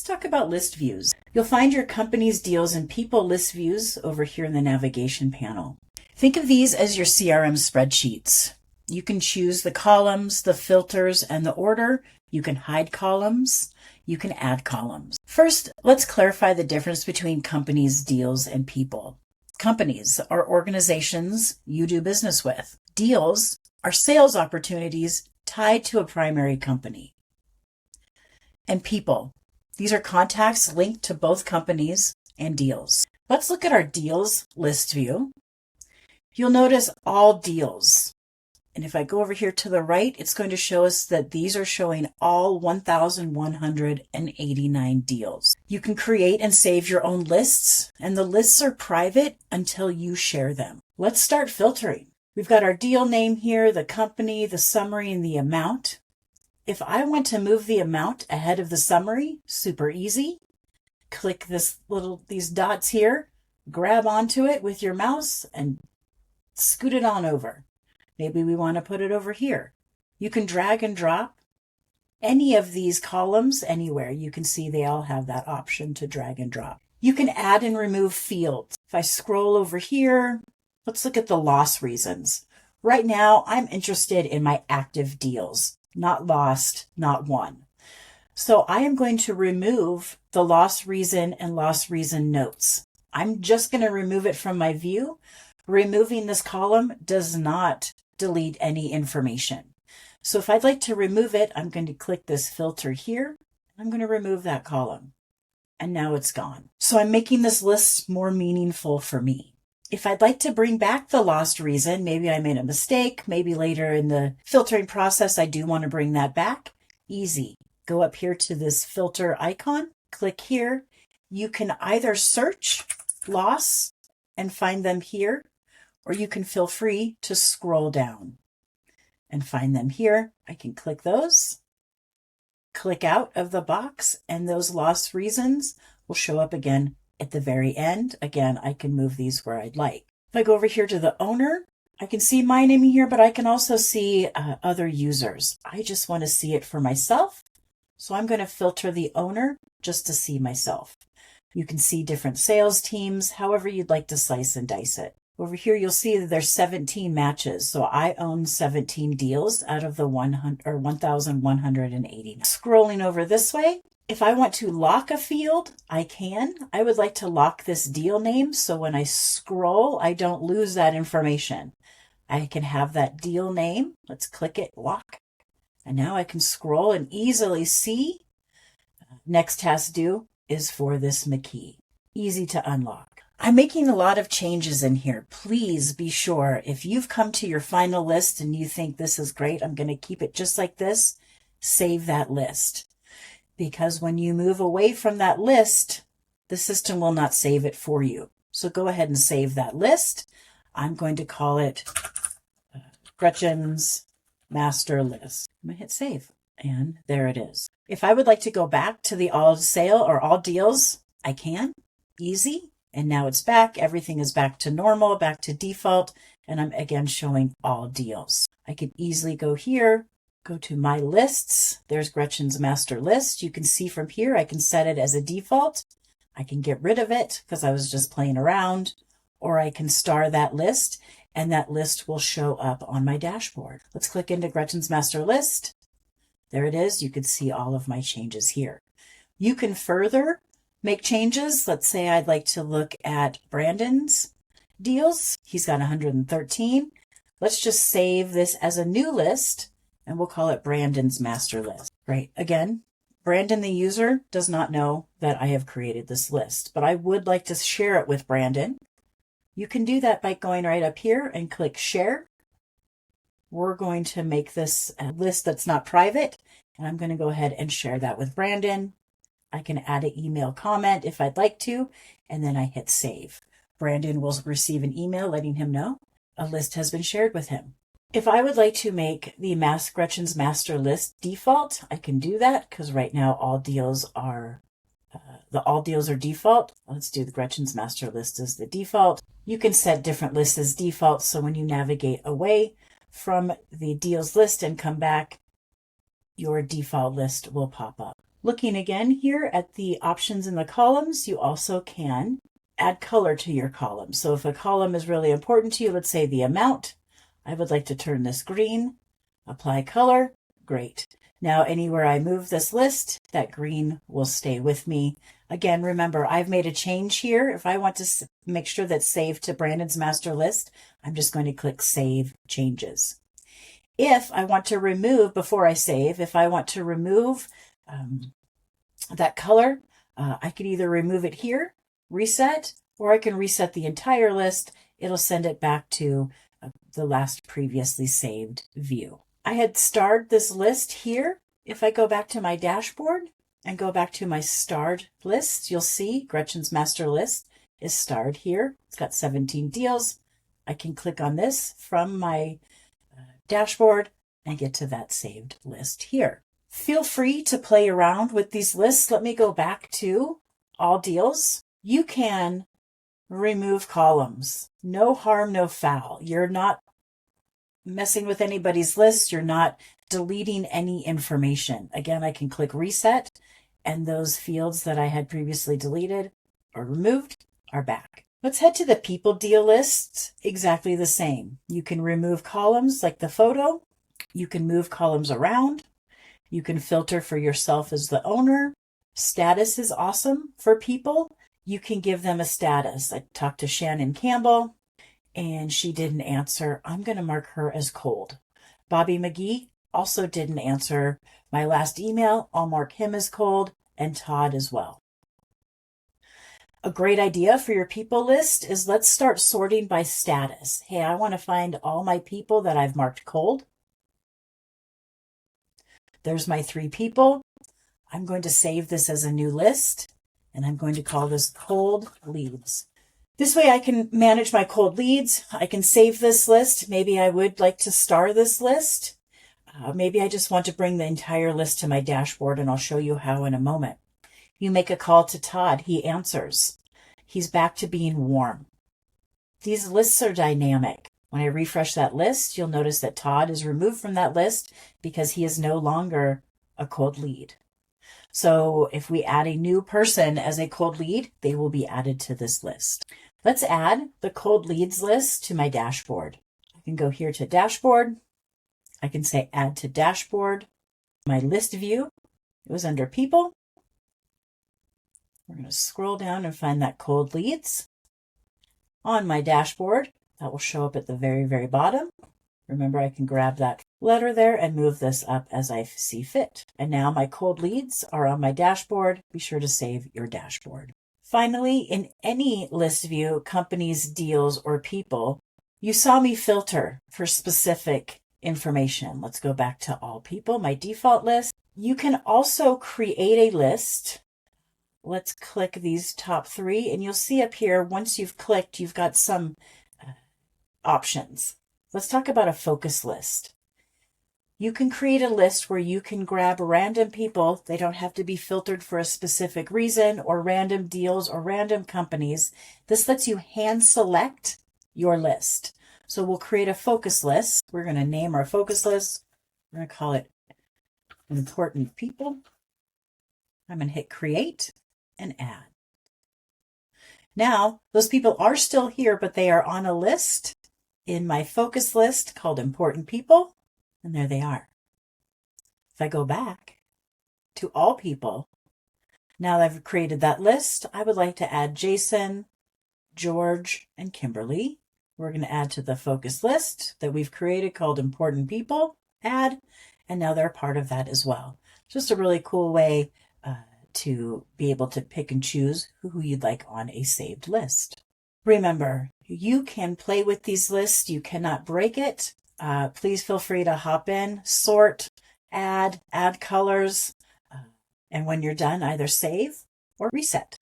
Let's talk about list views. You'll find your company's deals and people list views over here in the navigation panel. Think of these as your CRM spreadsheets. You can choose the columns, the filters, and the order. You can hide columns. You can add columns. First, let's clarify the difference between companies, deals, and people. Companies are organizations you do business with. Deals are sales opportunities tied to a primary company. And people, these are contacts linked to both companies and deals. Let's look at our deals list view. You'll notice all deals. And if I go over here to the right, it's going to show us that these are showing all 1,189 deals. You can create and save your own lists, and the lists are private until you share them. Let's start filtering. We've got our deal name here, the company, the summary, and the amount. If I want to move the amount ahead of the summary, super easy. Click these dots here, grab onto it with your mouse, and scoot it on over. Maybe we want to put it over here. You can drag and drop any of these columns anywhere. You can see they all have that option to drag and drop. You can add and remove fields. If I scroll over here, let's look at the loss reasons. Right now, I'm interested in my active deals, not lost, not won. So I am going to remove the loss reason and loss reason notes. I'm just going to remove it from my view. Removing this column does not delete any information. So if I'd like to remove it, I'm going to click this filter here. I'm going to remove that column. And now it's gone. So I'm making this list more meaningful for me. If I'd like to bring back the lost reason, maybe I made a mistake, maybe later in the filtering process, I do want to bring that back. Easy. Go up here to this filter icon, click here. You can either search loss and find them here, or you can feel free to scroll down and find them here. I can click those, click out of the box, and those lost reasons will show up again at the very end. Again, I can move these where I'd like. If I go over here to the owner, I can see my name here, but I can also see other users. I just want to see it for myself. So I'm going to filter the owner just to see myself. You can see different sales teams, however you'd like to slice and dice it. Over here, you'll see that there's 17 matches. So I own 17 deals out of the 1,180. Scrolling over this way, if I want to lock a field, I can. I would like to lock this deal name. So when I scroll, I don't lose that information. I can have that deal name. Let's click it, lock. And now I can scroll and easily see next task due is for this McKee. Easy to unlock. I'm making a lot of changes in here. Please be sure if you've come to your final list and you think this is great, I'm going to keep it just like this, save that list. Because when you move away from that list, the system will not save it for you. So go ahead and save that list. I'm going to call it Gretchen's master list. I'm going to hit save. And there it is. If I would like to go back to the all sale or all deals, I can. Easy. And now it's back. Everything is back to normal, back to default. And I'm again showing all deals. I could easily go here, go to my lists. There's Gretchen's master list. You can see from here, I can set it as a default. I can get rid of it because I was just playing around, or I can star that list and that list will show up on my dashboard. Let's click into Gretchen's master list. There it is. You can see all of my changes here. You can further make changes. Let's say I'd like to look at Brandon's deals. He's got 113. Let's just save this as a new list and we'll call it Brandon's master list. Right. Again, Brandon, the user, does not know that I have created this list, but I would like to share it with Brandon. You can do that by going right up here and click share. We're going to make this a list that's not private, and I'm going to go ahead and share that with Brandon. I can add an email comment if I'd like to, and then I hit save. Brandon will receive an email letting him know a list has been shared with him. If I would like to make the Gretchen's master list default, I can do that because right now all deals are default. Let's do the Gretchen's master list as the default. You can set different lists as default, so when you navigate away from the deals list and come back, your default list will pop up. Looking again here at the options in the columns, you also can add color to your column. So if a column is really important to you, let's say the amount, I would like to turn this green, apply color, great. Now anywhere I move this list, that green will stay with me. Again, remember, I've made a change here. If I want to make sure that's saved to Brandon's master list, I'm just going to click Save Changes. If I want to remove, before I save, if I want to remove that color, I could either remove it here, reset, or I can reset the entire list. It'll send it back to the last previously saved view. I had starred this list here. If I go back to my dashboard and go back to my starred list, you'll see Gretchen's master list is starred here. It's got 17 deals. I can click on this from my dashboard and get to that saved list here. Feel free to play around with these lists. Let me go back to all deals. You can remove columns. No harm, no foul. You're not messing with anybody's list. You're not deleting any information. Again, I can click reset and those fields that I had previously deleted or removed are back. Let's head to the people deal list. Exactly the same. You can remove columns like the photo. You can move columns around. You can filter for yourself as the owner. Status is awesome for people. You can give them a status. I talked to Shannon Campbell and she didn't answer. I'm going to mark her as cold. Bobby McGee also didn't answer my last email. I'll mark him as cold, and Todd as well. A great idea for your people list is let's start sorting by status. Hey, I want to find all my people that I've marked cold. There's my 3 people. I'm going to save this as a new list, and I'm going to call this cold leads. This way I can manage my cold leads. I can save this list. Maybe I would like to star this list. Maybe I just want to bring the entire list to my dashboard, and I'll show you how in a moment. You make a call to Todd. He answers. He's back to being warm. These lists are dynamic. When I refresh that list, you'll notice that Todd is removed from that list because he is no longer a cold lead. So if we add a new person as a cold lead, they will be added to this list. Let's add the cold leads list to my dashboard. I can go here to dashboard. I can say add to dashboard. My list view, it was under people. We're going to scroll down and find that cold leads. On my dashboard, that will show up at the very, very bottom. Remember, I can grab that letter there and move this up as I see fit. And now my cold leads are on my dashboard. Be sure to save your dashboard. Finally, in any list view, companies, deals, or people, you saw me filter for specific information. Let's go back to all people, my default list. You can also create a list. Let's click these top 3, and you'll see up here, once you've clicked, you've got some options. Let's talk about a focus list. You can create a list where you can grab random people. They don't have to be filtered for a specific reason, or random deals or random companies. This lets you hand select your list. So we'll create a focus list. We're going to name our focus list. We're going to call it Important People. I'm going to hit create and add. Now, those people are still here, but they are on a list in my focus list called Important People, and there they are. If I go back to all people, now that I've created that list, I would like to add Jason, George, and Kimberly. We're going to add to the focus list that we've created called Important People, add, and now they're part of that as well. Just a really cool way to be able to pick and choose who you'd like on a saved list. Remember, you can play with these lists. You cannot break it. Please feel free to hop in, sort, add colors, and when you're done, either save or reset.